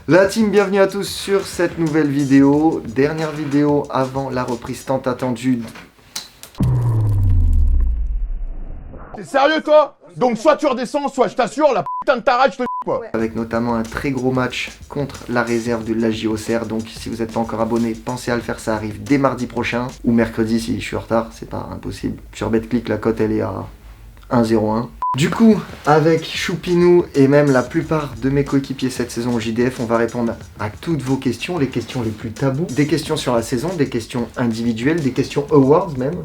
La team, bienvenue à tous sur cette nouvelle vidéo. Dernière vidéo avant la reprise tant attendue. T'es sérieux toi? Donc soit tu redescends, soit je t'assure, la putain de ta rage, je te dis quoi. Avec notamment un très gros match contre la réserve de la JOCR. Donc si vous n'êtes pas encore abonné, pensez à le faire, ça arrive dès mardi prochain. Ou mercredi si je suis en retard, c'est pas impossible. Sur BetClick, la cote elle est à 1,01. Du coup, avec Choupinou et même la plupart de mes coéquipiers cette saison au JDF, on va répondre à toutes vos questions, les questions les plus tabous, des questions sur la saison, des questions individuelles, des questions awards même.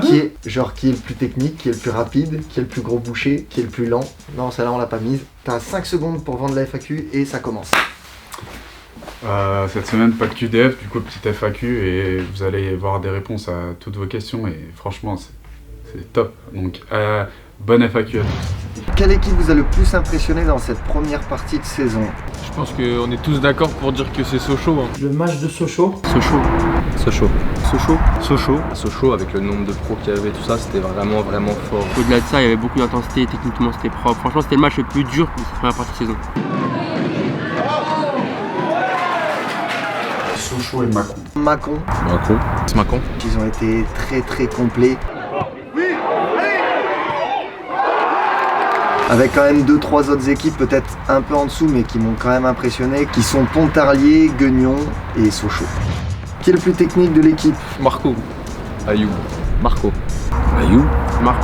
Qui est le plus technique, qui est le plus rapide, qui est le plus gros boucher, qui est le plus lent. Non, celle-là on l'a pas mise. T'as 5 secondes pour vendre la FAQ et ça commence. Cette semaine, pas de QDF, du coup petite FAQ et vous allez voir des réponses à toutes vos questions et franchement c'est top. Donc bonne FAQ à tous. Quelle équipe vous a le plus impressionné dans cette première partie de saison? Je pense qu'on est tous d'accord pour dire que c'est Sochaux. Le match de Sochaux. Sochaux, avec le nombre de pros qu'il y avait, tout ça, c'était vraiment fort. Au-delà de ça, il y avait beaucoup d'intensité, techniquement c'était propre. Franchement, c'était le match le plus dur pour cette première partie de saison. Sochaux et Mâcon. Ils ont été très complets. Avec quand même 2-3 autres équipes peut-être un peu en dessous mais qui m'ont quand même impressionné, qui sont Pontarlier, Guignon et Sochaux. Qui est le plus technique de l'équipe? Marco. Ayoub. Marco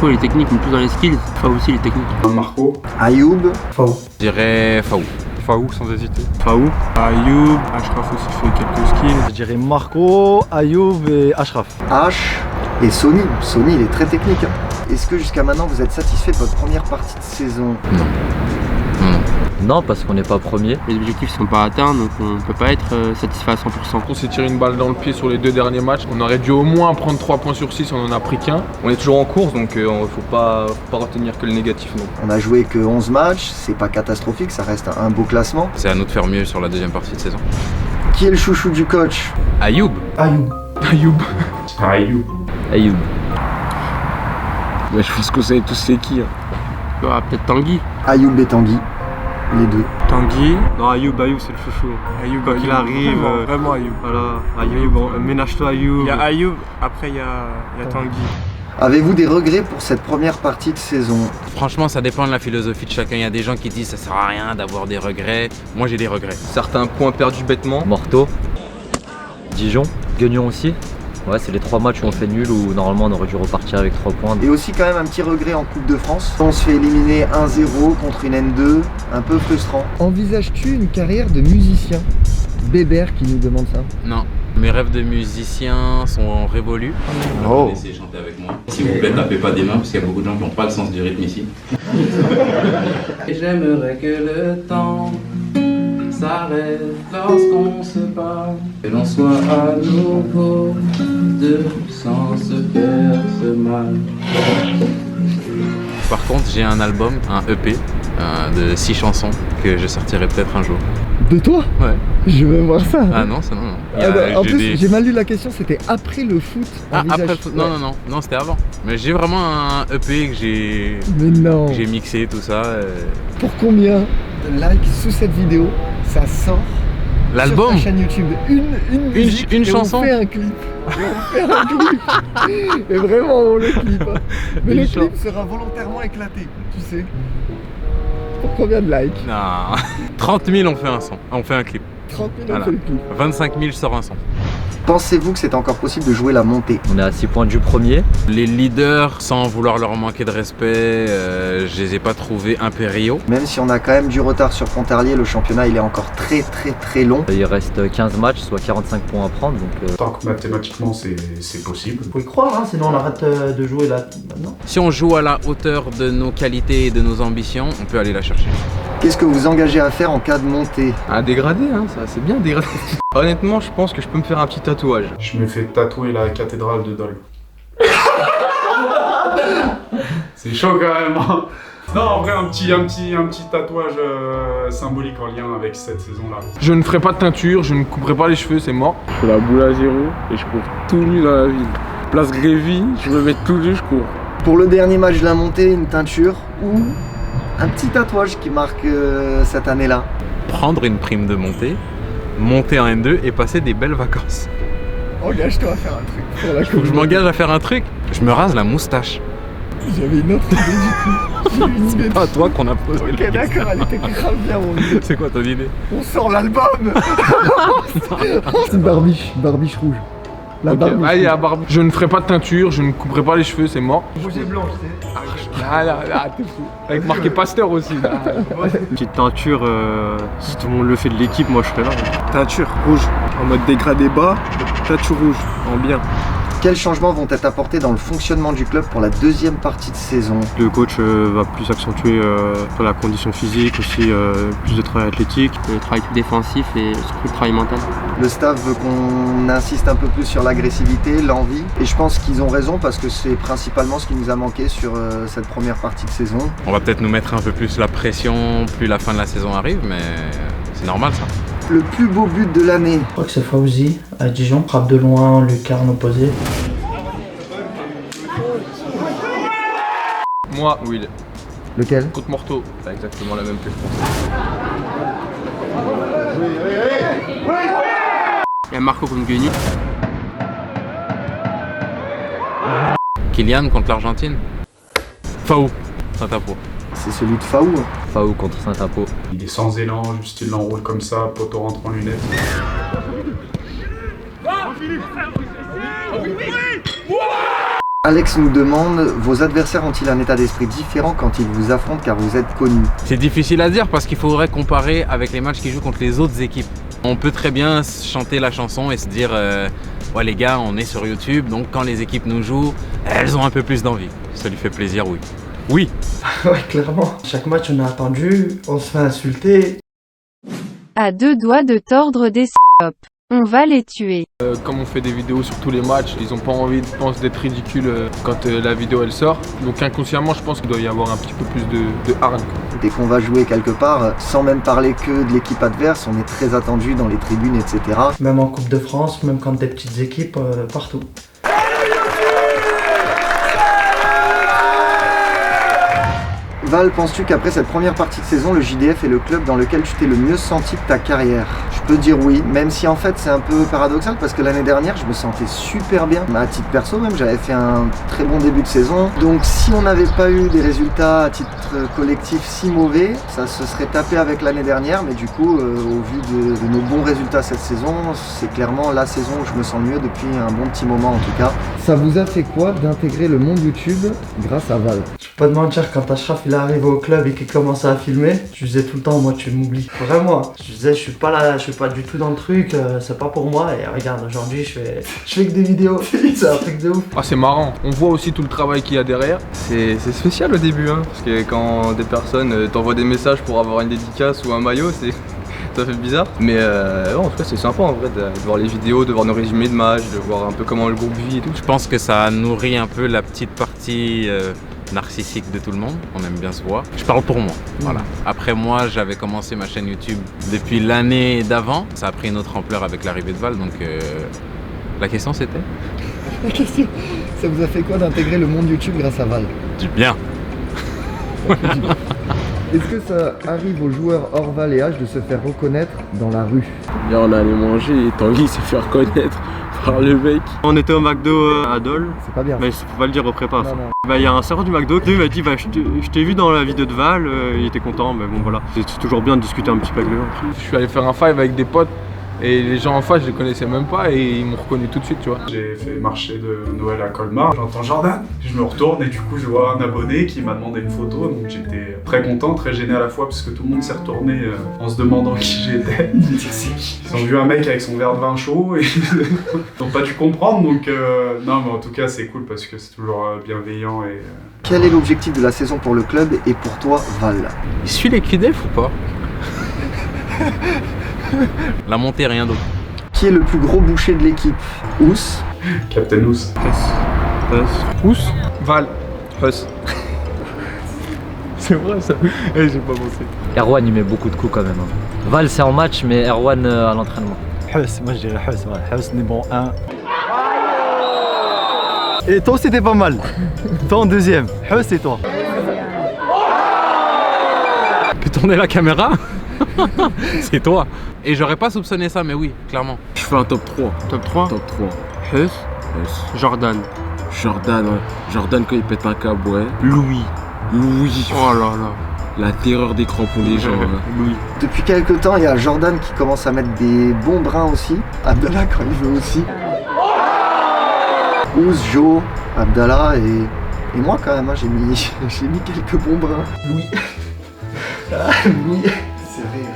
il est technique mais plus dans les skills. Faou aussi il est technique. Marco. Ayoub. Faou. Je dirais Faou. Faou sans hésiter. Faou. Ayoub, Ashraf aussi fait quelques skills. Je dirais Marco, Ayoub et Ashraf. H et Sony. Sony il est très technique. Est-ce que jusqu'à maintenant vous êtes satisfait de votre première partie de saison? Non, parce qu'on n'est pas premier. Les objectifs ne sont pas atteints donc on ne peut pas être satisfait à 100%. On s'est tiré une balle dans le pied sur les 2 derniers matchs. On aurait dû au moins prendre 3 points sur 6, on en a pris qu'un. On est toujours en course, donc faut pas retenir que le négatif, non. On a joué que 11 matchs, c'est pas catastrophique, ça reste un beau classement. C'est à nous de faire mieux sur la deuxième partie de saison. Qui est le chouchou du coach? Ayoub. Ayoub. Ouais, je pense que vous savez tous c'est qui. Peut-être Tanguy. Ayoub et Tanguy, les deux. Tanguy. Non, Ayoub c'est le chouchou. Ayoub, quand il arrive. Vraiment Ayoub. Voilà, Ayoub, ménage-toi Ayoub. Il y a Ayoub, après il y a Tanguy. Avez-vous des regrets pour cette première partie de saison? Franchement, ça dépend de la philosophie de chacun. Il y a des gens qui disent ça sert à rien d'avoir des regrets. Moi, j'ai des regrets. Certains points perdus bêtement. Morteau, Dijon, Guignon aussi. Ouais, c'est les 3 matchs où on fait nul, où normalement on aurait dû repartir avec 3 points. Et aussi quand même un petit regret en Coupe de France. On se fait éliminer 1-0 contre une N2, un peu frustrant. Envisages-tu une carrière de musicien? Bébert qui nous demande ça. Non. Mes rêves de musicien sont révolus. Oh. Essayez de chanter avec moi. S'il vous plaît, tapez pas des mains parce qu'il y a beaucoup de gens qui n'ont pas le sens du rythme ici. J'aimerais que le temps s'arrête lorsqu'on se parle, que l'on soit à nouveau deux sans se faire ce mal. Par contre, j'ai un album, un EP de 6 chansons que je sortirai peut-être un jour. De toi? Ouais. Je veux voir ça. Ah non, c'est non. En plus, j'ai mal lu la question, c'était après le foot. Après le foot. Non, c'était avant. Mais j'ai vraiment un EP que j'ai mixé, tout ça. Pour combien de likes sous cette vidéo ça sort? L'album? Sur ta chaîne YouTube, une musique, une et chanson. On fait un clip. Et vraiment on le clip. Mais le clip sera volontairement éclaté, tu sais. Pour combien de likes? Non. 30 000 on fait un son. On fait un clip. 30 000 Voilà. on fait le clip. 25 000 je sors un son. Pensez-vous que c'est encore possible de jouer la montée? On est à 6 points du premier. Les leaders, sans vouloir leur manquer de respect, je les ai pas trouvés impériaux. Même si on a quand même du retard sur Pontarlier, le championnat il est encore très long. Il reste 15 matchs, soit 45 points à prendre. Donc, Tant que mathématiquement c'est possible. Faut y croire, hein, sinon on arrête de jouer là maintenant. Si on joue à la hauteur de nos qualités et de nos ambitions, on peut aller la chercher. Qu'est-ce que vous engagez à faire en cas de montée? À dégrader, hein, ça c'est bien dégradé. Honnêtement, je pense que je peux me faire un petit tatouage. Je me fais tatouer la cathédrale de Dole. C'est chaud quand même. Hein. Non, en vrai, un petit tatouage symbolique en lien avec cette saison-là. Je ne ferai pas de teinture, je ne couperai pas les cheveux, c'est mort. Je fais la boule à 0 et je cours tout nu dans la ville. Place Grévy, je me mets tout nu, je cours. Pour le dernier match de la montée, une teinture ou un petit tatouage qui marque cette année-là? prendre une prime de montée, monter en N2 et passer des belles vacances. Engage-toi à faire un truc pour la Faut que je m'engage à faire un truc. Je me rase la moustache. J'avais une autre idée du coup. C'est pas toi qu'on a posé. Ok, d'accord, elle était grave bien mon idée. C'est quoi ton idée? On sort l'album. C'est barbiche rouge. La Ok, barbiche allez, rouge. la barbe. Je ne ferai pas de teinture, je ne couperai pas les cheveux, c'est mort. Rouge et blanc, tu sais. Là, t'es fou. Avec marqué Pasteur aussi. Là. Petite teinture, si tout le monde le fait de l'équipe, moi je serais là. Teinture rouge, en mode dégradé bas, teinture rouge, en bien. Quels changements vont être apportés dans le fonctionnement du club pour la deuxième partie de saison? Le coach va plus accentuer sur la condition physique, aussi plus de travail athlétique. Le travail plus défensif et surtout le travail mental. Le staff veut qu'on insiste un peu plus sur l'agressivité, l'envie. Et je pense qu'ils ont raison parce que c'est principalement ce qui nous a manqué sur cette première partie de saison. On va peut-être nous mettre un peu plus la pression, plus la fin de la saison arrive, mais c'est normal ça. Le plus beau but de l'année? Je crois que c'est Fawzi à Dijon, frappe de loin, lucarne opposée. Moi, Will. Lequel? Côte Morteau. C'est exactement la même que je pense. Il y a Marco contre Guigny. Kylian contre l'Argentine. Faou, Saint-Apo. C'est celui de Faou. Faou contre Saint-Apo. Il est sans élan, juste il l'enroule comme ça, poteau rentre en lunettes. Alex nous demande, vos adversaires ont-ils un état d'esprit différent quand ils vous affrontent car vous êtes connus? C'est difficile à dire parce qu'il faudrait comparer avec les matchs qu'ils jouent contre les autres équipes. On peut très bien chanter la chanson et se dire ouais les gars, on est sur YouTube, donc quand les équipes nous jouent, elles ont un peu plus d'envie. Ça lui fait plaisir, oui. Oui. Ouais, clairement. Chaque match, on a attendu, on se fait insulter. À deux doigts de tordre des salopes. On va les tuer. Comme on fait des vidéos sur tous les matchs, ils ont pas envie, je pense, d'être ridicules quand la vidéo elle sort. Donc inconsciemment, je pense qu'il doit y avoir un petit peu plus de hargne. Dès qu'on va jouer quelque part, sans même parler que de l'équipe adverse, on est très attendu dans les tribunes, etc. Même en Coupe de France, même quand des petites équipes, partout. Val, penses-tu qu'après cette première partie de saison, le JDF est le club dans lequel tu t'es le mieux senti de ta carrière? Je peux dire oui, même si en fait c'est un peu paradoxal parce que l'année dernière je me sentais super bien. À titre perso même, j'avais fait un très bon début de saison. Donc si on n'avait pas eu des résultats à titre collectif si mauvais, ça se serait tapé avec l'année dernière. Mais du coup, au vu de nos bons résultats cette saison, c'est clairement la saison où je me sens le mieux depuis un bon petit moment en tout cas. Ça vous a fait quoi d'intégrer le monde YouTube grâce à Val? Je peux pas te mentir, quand Ashraf il est arrivé au club et qu'il commençait à filmer, je disais tout le temps, moi tu m'oublies. Vraiment, je disais je suis pas là, je suis pas du tout dans le truc, c'est pas pour moi. Et regarde, aujourd'hui je fais que des vidéos, c'est un truc de ouf. Ah, c'est marrant, on voit aussi tout le travail qu'il y a derrière. C'est spécial au début, hein, parce que quand des personnes t'envoient des messages pour avoir une dédicace ou un maillot, ça fait bizarre. Mais en tout cas c'est sympa en vrai de voir les vidéos, de voir nos résumés de matchs, de voir un peu comment le groupe vit et tout. Je pense que ça nourrit un peu la petite partie narcissique de tout le monde, on aime bien se voir. Je parle pour moi, voilà. Après moi, j'avais commencé ma chaîne YouTube depuis l'année d'avant. Ça a pris une autre ampleur avec l'arrivée de Val, donc la question c'était? La question, ça vous a fait quoi d'intégrer le monde YouTube grâce à Val? Du bien. Est-ce que ça arrive aux joueurs hors Val et H de se faire reconnaître dans la rue? Bien, on allait manger et Tanguy s'est fait reconnaître par le mec. On était au McDo à Dole. C'est pas bien. Mais faut pas le dire au prépa. Non, non. Bah, y a un serveur du McDo qui m'a dit bah, je t'ai vu dans la vidéo de Val, il était content, mais bon voilà. C'est toujours bien de discuter un petit peu avec lui. Je suis allé faire un five avec des potes et les gens en face je les connaissais même pas et ils m'ont reconnu tout de suite, tu vois. J'ai fait marché de Noël à Colmar, j'entends Jordan, je me retourne et du coup je vois un abonné qui m'a demandé une photo, donc j'étais très content, très gêné à la fois parce que tout le monde s'est retourné en se demandant qui j'étais. Ils ont vu un mec avec son verre de vin chaud et ils n'ont pas dû comprendre, donc non mais en tout cas c'est cool parce que c'est toujours bienveillant et... Quel est l'objectif de la saison pour le club et pour toi Val? Il suit les Kidef ou pas? La montée, rien d'autre. Qui est le plus gros boucher de l'équipe? Ous? Captain Ous. Ous? Val. Huss. C'est vrai ça? J'ai pas pensé. Erwan il met beaucoup de coups quand même. Val c'est en match mais Erwan à l'entraînement. Huss, moi je dirais Huss, ouais. Huss numéro 1. Et toi c'était pas mal. Toi en deuxième. Huss et toi. Tu peux tourner la caméra? C'est toi. Et j'aurais pas soupçonné ça, mais oui, clairement. Je fais un top 3. Top 3. Top 3. Huss. Jordan. Jordan, ouais. Jordan quand il pète un câble, ouais. Louis. Oh là là. La terreur des crampons des gens. Louis. Depuis quelques temps, il y a Jordan qui commence à mettre des bons brins aussi. Abdallah quand il veut aussi. Ouz, Joe, Abdallah et moi quand même, hein, j'ai mis quelques bons brins. Louis. Louis. C'est vrai.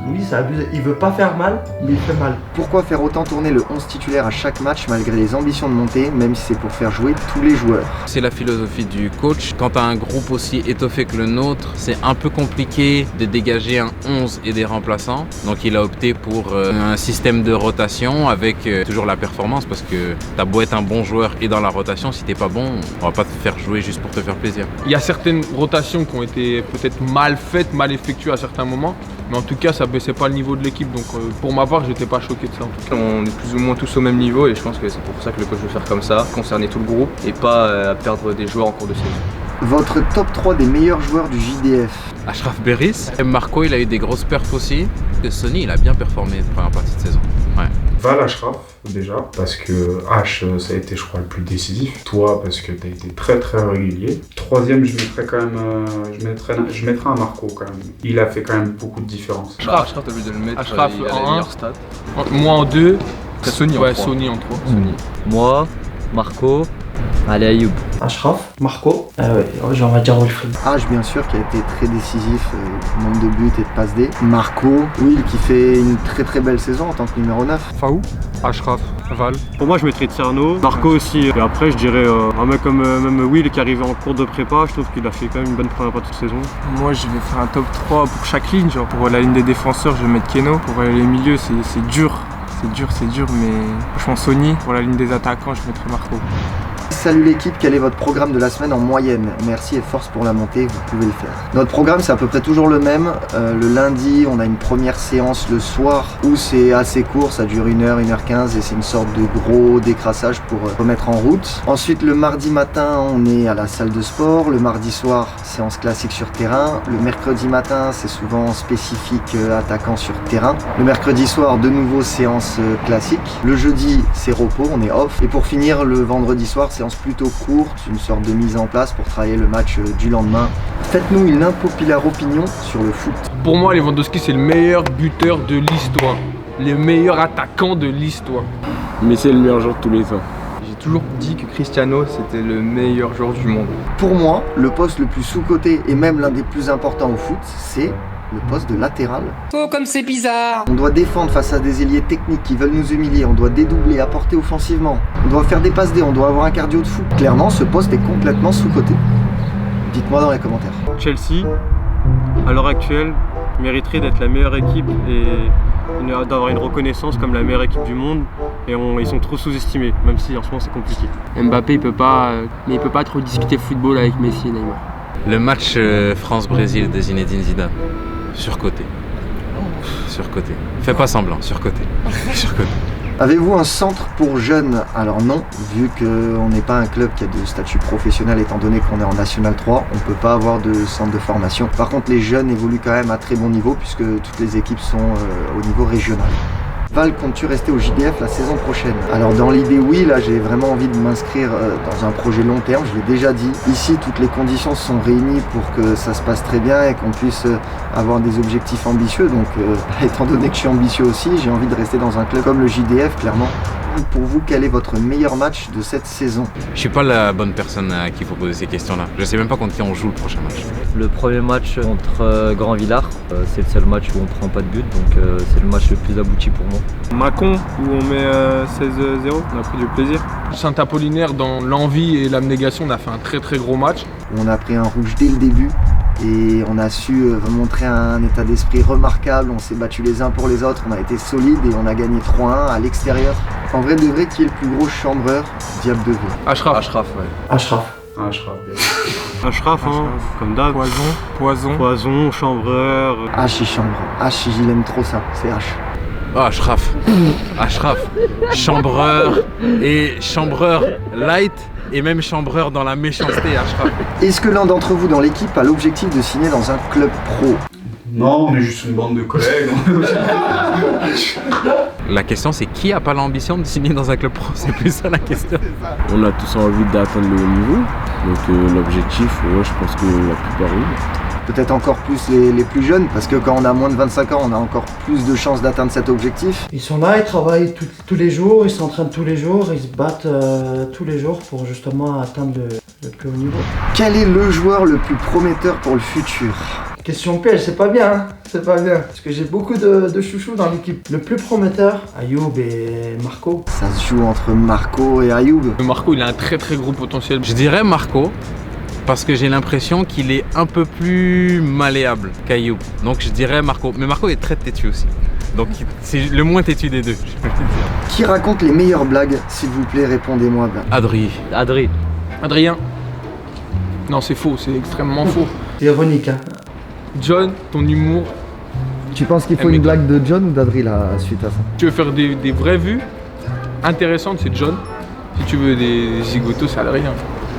Louis, c'est abusé. Il veut pas faire mal, mais il fait mal. Pourquoi faire autant tourner le 11 titulaire à chaque match malgré les ambitions de monter, même si c'est pour faire jouer tous les joueurs? C'est la philosophie du coach. Quand tu as un groupe aussi étoffé que le nôtre, c'est un peu compliqué de dégager un 11 et des remplaçants. Donc il a opté pour un système de rotation avec toujours la performance, parce que t'as beau être un bon joueur et dans la rotation, si t'es pas bon, on va pas te faire jouer juste pour te faire plaisir. Il y a certaines rotations qui ont été peut-être mal faites, mal effectuées à certains moments, mais en tout cas ça baissait pas le niveau de l'équipe, donc pour ma part j'étais pas choqué de ça en tout cas. On est plus ou moins tous au même niveau et je pense que c'est pour ça que le coach veut faire comme ça, concerner tout le groupe et pas perdre des joueurs en cours de saison. Votre top 3 des meilleurs joueurs du JDF? Ashraf Beris. Marco, il a eu des grosses perfs aussi. Et Sonny, il a bien performé la première partie de saison. Ouais. Val Ashraf, déjà, parce que H, ça a été, je crois, le plus décisif. Toi, parce que t'as été très très régulier. Troisième, je mettrais quand même, je mettrais un Marco quand même. Il a fait quand même beaucoup de différence. Ashraf, t'as envie de le mettre. Ashraf il a en les 1. meilleurs stats. Moi en 2. Sonny en 3. Sonny en 3. Moi, Marco, allez Ayoub. Ashraf, Marco, on va dire Wilfried. H bien sûr qui a été très décisif, nombre de buts et de passes D. Marco, Will qui fait une très très belle saison en tant que numéro 9. Faou, Ashraf, Val. Pour moi je mettrais Tierno, Marco aussi. Et après je dirais un mec comme même Will qui arrivait en cours de prépa, je trouve qu'il a fait quand même une bonne première partie de saison. Moi je vais faire un top 3 pour chaque ligne, genre pour la ligne des défenseurs je vais mettre Keno, pour les milieux c'est dur. C'est dur, mais franchement Sonny, pour la ligne des attaquants, je mettrai Marco. Salut l'équipe, quel est votre programme de la semaine en moyenne? Merci et force pour la montée, vous pouvez le faire. Notre programme c'est à peu près toujours le même. Le lundi, on a une première séance le soir où c'est assez court, ça dure 1h, 1h15 et c'est une sorte de gros décrassage pour remettre en route. Ensuite, le mardi matin, on est à la salle de sport. Le mardi soir, séance classique sur terrain. Le mercredi matin, c'est souvent spécifique attaquant sur terrain. Le mercredi soir, de nouveau séance classique. Le jeudi, c'est repos, on est off. Et pour finir, le vendredi soir, séance plutôt courte, une sorte de mise en place pour travailler le match du lendemain. Faites-nous une impopulaire opinion sur le foot. Pour moi, Lewandowski, c'est le meilleur buteur de l'histoire. Le meilleur attaquant de l'histoire. Mais c'est le meilleur joueur de tous les temps. J'ai toujours dit que Cristiano, c'était le meilleur joueur du monde. Pour moi, le poste le plus sous-coté et même l'un des plus importants au foot, c'est le poste de latéral. Oh, comme c'est bizarre! On doit défendre face à des ailiers techniques qui veulent nous humilier, on doit dédoubler, apporter offensivement, on doit faire des passes D, on doit avoir un cardio de fou. Clairement, ce poste est complètement sous-coté. Dites-moi dans les commentaires. Chelsea, à l'heure actuelle, mériterait d'être la meilleure équipe et d'avoir une reconnaissance comme la meilleure équipe du monde. Et ils sont trop sous-estimés, même si en ce moment c'est compliqué. Mbappé, il peut pas trop discuter football avec Messi et Neymar. Le match France-Brésil de Zinedine Zidane, surcoté. Surcoté. Fais pas semblant, surcoté. Surcoté. Avez-vous un centre pour jeunes? Alors non, vu qu'on n'est pas un club qui a de statut professionnel étant donné qu'on est en National 3, on ne peut pas avoir de centre de formation. Par contre, les jeunes évoluent quand même à très bon niveau puisque toutes les équipes sont au niveau régional. Val, comptes-tu rester au JDF la saison prochaine? Alors dans l'idée oui, là j'ai vraiment envie de m'inscrire dans un projet long terme, je l'ai déjà dit. Ici toutes les conditions sont réunies pour que ça se passe très bien et qu'on puisse avoir des objectifs ambitieux. Donc étant donné que je suis ambitieux aussi, j'ai envie de rester dans un club comme le JDF clairement. Pour vous, quel est votre meilleur match de cette saison? Je suis pas la bonne personne à qui il faut poser ces questions-là. Je sais même pas contre qui on joue le prochain match. Le premier match contre Grand Villard, c'est le seul match où on prend pas de but, donc c'est le match le plus abouti pour moi. Mâcon, où on met 16-0, on a pris du plaisir. Saint-Apollinaire, dans l'envie et l'abnégation, on a fait un très très gros match. On a pris un rouge dès le début. Et on a su montrer un état d'esprit remarquable, on s'est battus les uns pour les autres, on a été solide et on a gagné 3-1 à l'extérieur. En vrai de vrai, qui est le plus gros chambreur? Diable de V. Ashraf, ouais. Ashraf. Ashraf, hein, comme d'hab. Poison, chambreur. H il chambre. H il aime trop ça, c'est H. Oh, Ashraf. Ashraf. Chambreur et chambreur light. Et même chambreur dans la méchanceté, Ashraf. Est-ce que l'un d'entre vous dans l'équipe a l'objectif de signer dans un club pro? Non, on est juste une bande de collègues. La question c'est qui a pas l'ambition de signer dans un club pro? C'est plus ça la question. On a tous envie d'atteindre le haut niveau. Donc l'objectif, ouais, je pense que la plupart oui. Peut-être encore plus les plus jeunes, parce que quand on a moins de 25 ans, on a encore plus de chances d'atteindre cet objectif. Ils sont là, ils travaillent tous les jours, ils s'entraînent tous les jours, ils se battent tous les jours pour justement atteindre le plus haut niveau. Quel est le joueur le plus prometteur pour le futur? Question piège, c'est pas bien, hein, c'est pas bien. Parce que j'ai beaucoup de chouchous dans l'équipe. Le plus prometteur, Ayoub et Marco. Ça se joue entre Marco et Ayoub. Marco, il a un très très gros potentiel. Je dirais Marco, parce que j'ai l'impression qu'il est un peu plus malléable qu'Ayoub. Donc je dirais Marco. Mais Marco est très têtu aussi. Donc c'est le moins têtu des deux. Qui raconte les meilleures blagues? S'il vous plaît, répondez-moi. Adri. Adrien. Non, c'est faux, c'est extrêmement faux. C'est ironique, hein. John, ton humour. Tu penses qu'il faut une blague de John ou d'Adri là, suite à ça? Tu veux faire des vraies vues intéressantes, c'est John. Si tu veux des zigotos, c'est Adrien.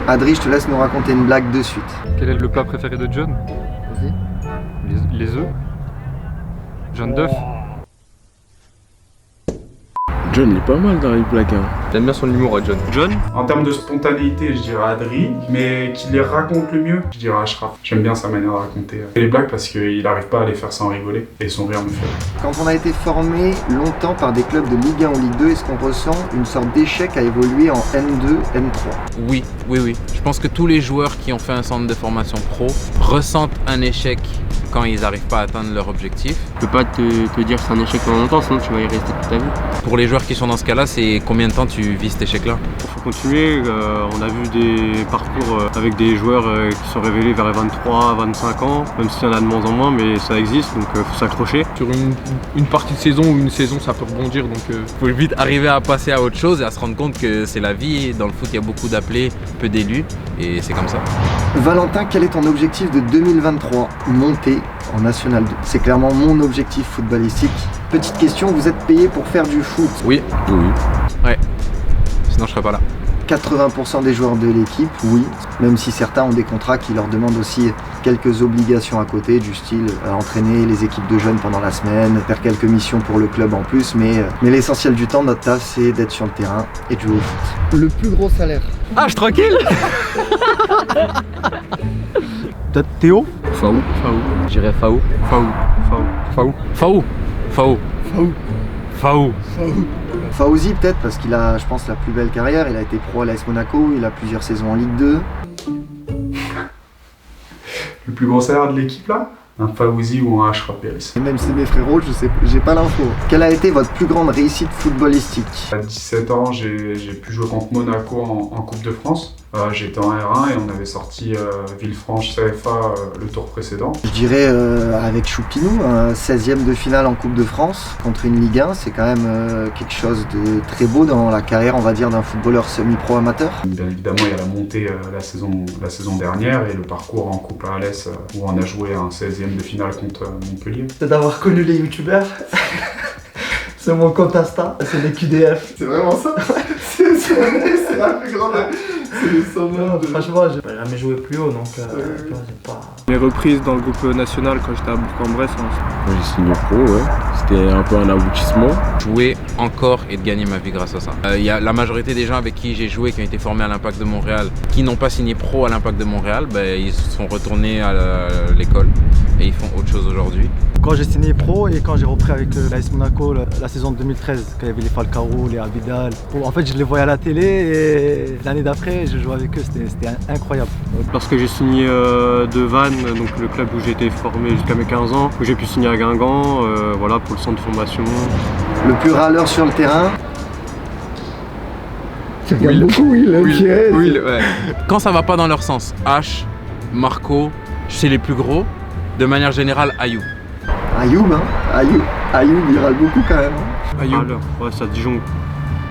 Adri, je te laisse nous raconter une blague de suite. Quel est le plat préféré de John? Vas-y. Les œufs. John d'œuf. John, il est pas mal dans les blagues. Hein. J'aime bien son humour à John. John? En termes de spontanéité, je dirais Adri, mais qui les raconte le mieux, je dirais Ashraf. J'aime bien sa manière de raconter les blagues parce qu'il n'arrive pas à les faire sans rigoler et son rire me fait rire. Quand on a été formé longtemps par des clubs de Ligue 1 ou Ligue 2, est-ce qu'on ressent une sorte d'échec à évoluer en N2, N3? Oui. Je pense que tous les joueurs qui ont fait un centre de formation pro ressentent un échec quand ils n'arrivent pas à atteindre leur objectif. Tu peux pas te dire que c'est un échec pendant longtemps, sinon tu vas y rester toute ta vie. Pour les joueurs qui sont dans ce cas-là, c'est combien de temps tu vis cet échec-là? Il faut continuer. On a vu des parcours avec des joueurs qui sont révélés vers les 23, 25 ans, même s'il y en a de moins en moins, mais ça existe, donc il faut s'accrocher. Sur une partie de saison ou une saison, ça peut rebondir, donc faut vite arriver à passer à autre chose et à se rendre compte que c'est la vie. Dans le foot, il y a beaucoup d'appelés, peu d'élus, et c'est comme ça. Valentin, quel est ton objectif de 2023? Monter en National 2. C'est clairement mon objectif footballistique. Petite question, vous êtes payé pour faire du foot? Oui. Ouais. Sinon je serais pas là. 80% des joueurs de l'équipe, oui. Même si certains ont des contrats qui leur demandent aussi quelques obligations à côté, du style entraîner les équipes de jeunes pendant la semaine, faire quelques missions pour le club en plus. Mais l'essentiel du temps, notre taf, c'est d'être sur le terrain et de jouer au foot. Le plus gros salaire? Ah, je suis tranquille. Peut-être Théo? Faou. Je dirais Faou. Fawzi peut-être parce qu'il a, je pense, la plus belle carrière. Il a été pro à l'AS Monaco, il a plusieurs saisons en Ligue 2. Le plus gros salaire de l'équipe là? Un Fawzi ou un Ashraf Peris. Et même si c'est mes frérots, je sais, j'ai pas l'info. Quelle a été votre plus grande réussite footballistique? À 17 ans, j'ai pu jouer contre Monaco en Coupe de France. J'étais en R1 et on avait sorti Villefranche CFA le tour précédent. Je dirais avec Choupinou, un 16e de finale en Coupe de France contre une Ligue 1, c'est quand même quelque chose de très beau dans la carrière, on va dire, d'un footballeur semi-pro amateur. Bien évidemment, il y a la montée la saison dernière et le parcours en Coupe à Alès où on a joué un 16e de finale contre Montpellier. C'est d'avoir connu les youtubeurs. C'est mon compte Insta, c'est les QDF. C'est vraiment ça? C'est la plus grande. C'est le sommet. Franchement, j'ai pas jamais joué plus haut, donc c'est pas... Les reprises dans le groupe national quand j'étais à Bourg-en-Bresse. Moi j'ai signé pro, ouais. C'était un peu un aboutissement. Jouer encore et de gagner ma vie grâce à ça. Il y a la majorité des gens avec qui j'ai joué qui ont été formés à l'Impact de Montréal, qui n'ont pas signé pro à l'Impact de Montréal, ils sont retournés à l'école et ils font autre chose aujourd'hui. Quand j'ai signé pro et quand j'ai repris avec l'AS Monaco la saison de 2013, quand il y avait les Falcao, les Abidal. En fait, je les voyais à la télé et l'année d'après, je jouais avec eux, c'était incroyable. Lorsque j'ai signé de Vannes, donc le club où j'ai été formé jusqu'à mes 15 ans, où j'ai pu signer à Guingamp, voilà, pour le centre de formation. Le plus râleur sur le terrain? Tu regardes beaucoup, Will, ouais. Quand ça va pas dans leur sens, H, Marco, c'est les plus gros. De manière générale, Ayoub. Ayoub, il râle beaucoup quand même. Ayoub, ouais, ça disjoncte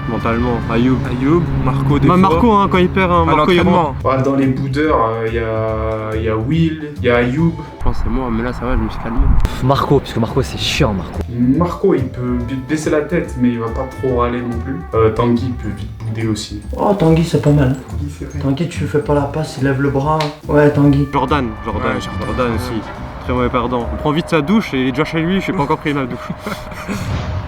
mentalement. Ayoub, Marco des fois. Marco, hein, quand il perd un Marco, il rentre. Ouais, dans les boudeurs, il y a Will, il y a Ayoub. Je pense que c'est moi, mais là ça va, je me suis calmé. Marco, parce que Marco c'est chiant, Marco. Marco, il peut baisser la tête, mais il va pas trop râler non plus. Tanguy peut vite bouder aussi. Oh, Tanguy, c'est pas mal. Tanguy, tu fais pas la passe, il lève le bras. Ouais, Tanguy. Jordan aussi. très mauvais perdant. On prend vite sa douche et il est déjà chez lui, je n'ai pas encore pris ma douche.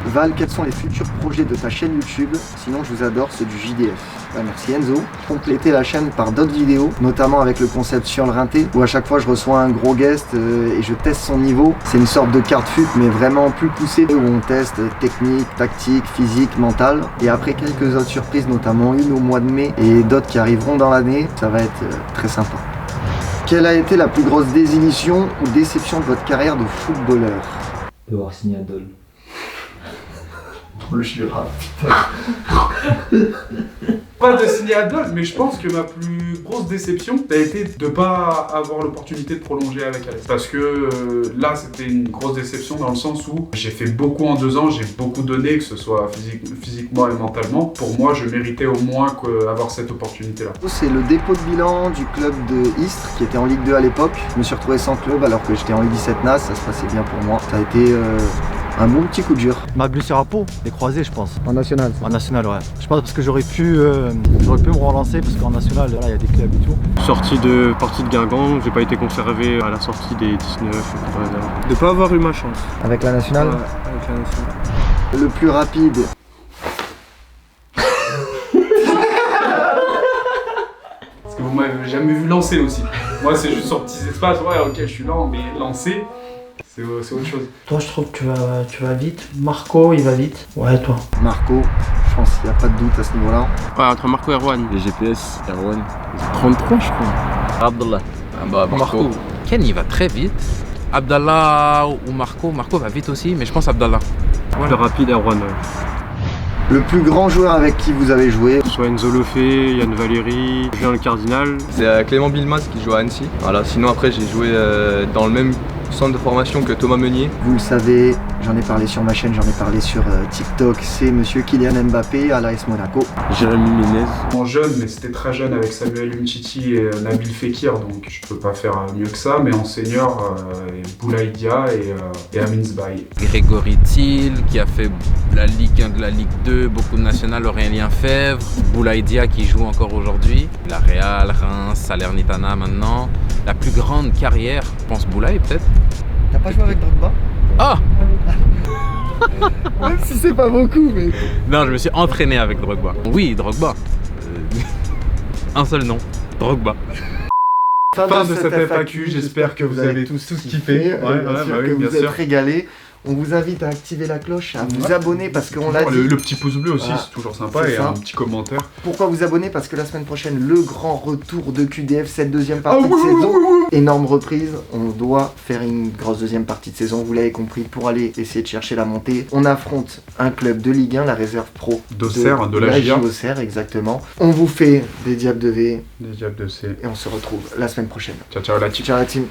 Val, quels sont les futurs projets de ta chaîne YouTube? Sinon, je vous adore ceux du JDF. Ah, merci Enzo. Complétez la chaîne par d'autres vidéos, notamment avec le concept sur le rinté, où à chaque fois je reçois un gros guest et je teste son niveau. C'est une sorte de carte fut, mais vraiment plus poussée, où on teste technique, tactique, physique, mental. Et après quelques autres surprises, notamment une au mois de mai et d'autres qui arriveront dans l'année, ça va être très sympa. Quelle a été la plus grosse désillusion ou déception de votre carrière de footballeur? Devoir signer à Dole. Le Jura. Pas de signer à Dole, mais je pense que ma plus grosse déception, ça a été de pas avoir l'opportunité de prolonger avec Alex. Parce que là, c'était une grosse déception dans le sens où j'ai fait beaucoup en 2 ans, j'ai beaucoup donné, que ce soit physiquement et mentalement. Pour moi, je méritais au moins avoir cette opportunité-là. C'est le dépôt de bilan du club de Istres, qui était en Ligue 2 à l'époque. Je me suis retrouvé sans club alors que j'étais en U17 NAS, ça se passait bien pour moi. Ça a été un bon petit coup dur. Ma blessure à Pau, les croisés, je pense. En national? En national, ouais. Je pense parce que j'aurais pu me relancer parce qu'en national, voilà, il y a des clubs et tout. Partie de Guingamp, j'ai pas été conservé à la sortie des 19. De pas avoir eu ma chance. Avec la nationale? Ouais, avec la nationale. Le plus rapide. Parce que vous m'avez jamais vu lancer aussi. Moi, c'est juste sur petits espaces, ouais, ok, je suis lent, mais lancer, c'est autre chose. Toi, je trouve que tu vas vite. Marco, il va vite. Ouais, toi. Marco, je pense qu'il n'y a pas de doute à ce niveau-là. Ouais, entre Marco et Erwan. Les GPS, Erwan. 33, je crois. Abdallah. Ah bah Marco. Ken il va très vite. Abdallah ou Marco. Marco va vite aussi, mais je pense Abdallah. Plus rapide, Erwan. Le plus grand joueur avec qui vous avez joué? Soit Enzo Lefebvre, Yann Valéry, Julien Le Cardinal. C'est Clément Bilmaz qui joue à Annecy. Voilà, sinon après j'ai joué dans le même centre de formation que Thomas Meunier. Vous le savez, j'en ai parlé sur ma chaîne, j'en ai parlé sur TikTok, c'est monsieur Kylian Mbappé à l'AS Monaco. Jérémy Ménez. En jeune, mais c'était très jeune avec Samuel Umtiti et Nabil Fekir, donc je peux pas faire mieux que ça, mais en senior, Boulaye Dia et Amin Zbaye. Grégory Thiel qui a fait la Ligue 1 de la Ligue 2, beaucoup de nationales, Aurélien Fèvre, Boulaye Dia qui joue encore aujourd'hui, la Real, Reims, Salernitana maintenant. La plus grande carrière, je pense Boulaye peut-être. T'as pas joué avec Drogba? Ah Même si c'est pas beaucoup, mais... Non, je me suis entraîné avec Drogba. Oui, Drogba. Un seul nom, Drogba. Fin de cette FAQ, j'espère que vous avez tous kiffé. Bien sûr que vous êtes régalés. On vous invite à activer la cloche, à vous abonner parce qu'on l'a dit. Le petit pouce bleu aussi, c'est toujours sympa, et un petit commentaire. Pourquoi vous abonner? Parce que la semaine prochaine, le grand retour de QDF, cette deuxième partie de saison. Énorme reprise, on doit faire une grosse deuxième partie de saison, vous l'avez compris, pour aller essayer de chercher la montée. On affronte un club de Ligue 1, la réserve pro d'Auxerre, de la GIA. Auxerre, exactement. On vous fait des Diables de V. Des Diables de C. Et on se retrouve la semaine prochaine. Ciao, ciao la team. Ciao la team.